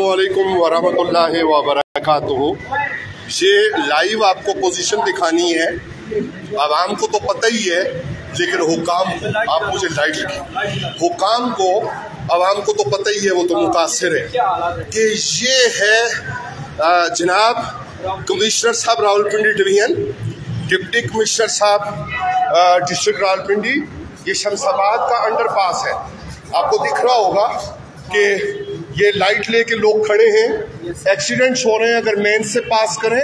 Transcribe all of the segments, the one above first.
अस्सलामुअलैकुम वरहमतुल्लाहि वबरकातुहू। ये लाइव आपको पोजीशन दिखानी है। आवाम को तो पता ही है, लेकिन हुकाम को, आप मुझे लाइट लिखें, हुकाम को, आवाम को तो पता ही है, वो तो मुतासिर है कि ये है जनाब कमिश्नर साहब रावलपिंडी डिवीजन, डिप्टी कमिश्नर साहब डिस्ट्रिक्ट रावलपिंडी। ये शमसाबाद का अंडरपास है, आपको दिख रहा होगा कि ये लाइट लेके लोग खड़े हैं, एक्सीडेंट्स हो रहे हैं। अगर मेन से पास करें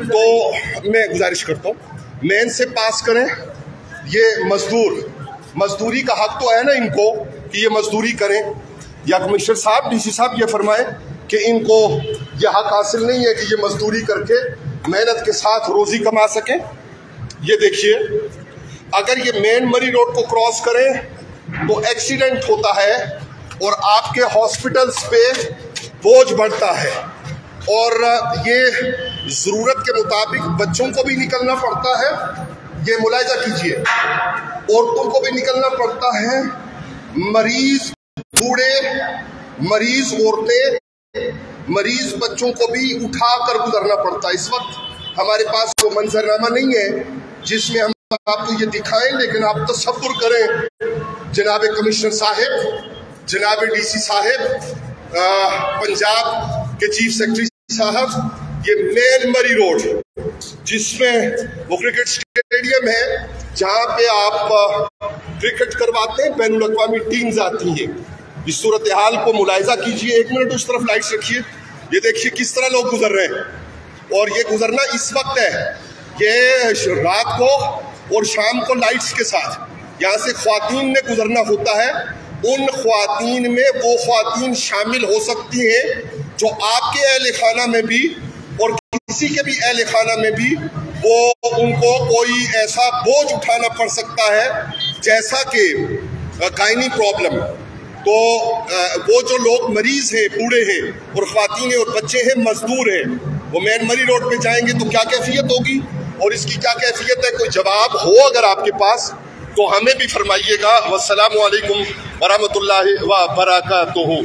तो मैं गुजारिश करता हूँ, मेन से पास करें। ये मजदूरी का हक तो है ना इनको कि ये मजदूरी करें, या कमिश्नर साहब डीसी साहब ये फरमाएं कि इनको ये हक हासिल नहीं है कि ये मजदूरी करके मेहनत के साथ रोजी कमा सकें। ये देखिए, अगर ये मेन मरी रोड को क्रॉस करें तो एक्सीडेंट होता है और आपके हॉस्पिटल्स पे बोझ बढ़ता है, और ये ज़रूरत के मुताबिक बच्चों को भी निकलना पड़ता है। ये मुलाहिजा कीजिए, औरतों को भी निकलना पड़ता है, मरीज बूढ़े, मरीज औरतें, मरीज बच्चों को भी उठा कर गुजरना पड़ता है। इस वक्त हमारे पास वो मंजरनामा नहीं है जिसमें हम आपको ये दिखाएं, लेकिन आप तसव्वुर करें जनाब कमिश्नर साहब, जनाब डीसी साहब, पंजाब के चीफ सेक्रेटरी साहब, ये मेन मरी रोड जिसमें वो क्रिकेट स्टेडियम है जहां पे आप क्रिकेट करवाते हैं, बैनुल अक़वामी टीम्स आती हैं। इस सूरत हाल को मुलाहिजा कीजिए। एक मिनट उस तरफ लाइट्स रखिए, ये देखिए किस तरह लोग गुजर रहे हैं, और ये गुजरना इस वक्त है, ये रात को और शाम को लाइट्स के साथ यहाँ से ख्वातीन ने गुजरना होता है। उन ख्वातीन में वो ख्वातीन शामिल हो सकती हैं जो आपके अहले खाना में भी और किसी के भी अहले खाना में भी वो उनको कोई ऐसा बोझ उठाना पड़ सकता है जैसा कि गायनी प्रॉब्लम। तो वो जो लोग मरीज हैं, बूढ़े हैं और ख्वातीन हैं और बच्चे हैं, मजदूर हैं, वो मेन मरी रोड पे जाएंगे तो क्या कैफियत होगी और इसकी क्या कैफियत है। कोई जवाब हो अगर आपके पास तो हमें भी फरमाइएगा। वस्सलामु अलैकुम वरहमतुल्लाहि व बरकातुहू।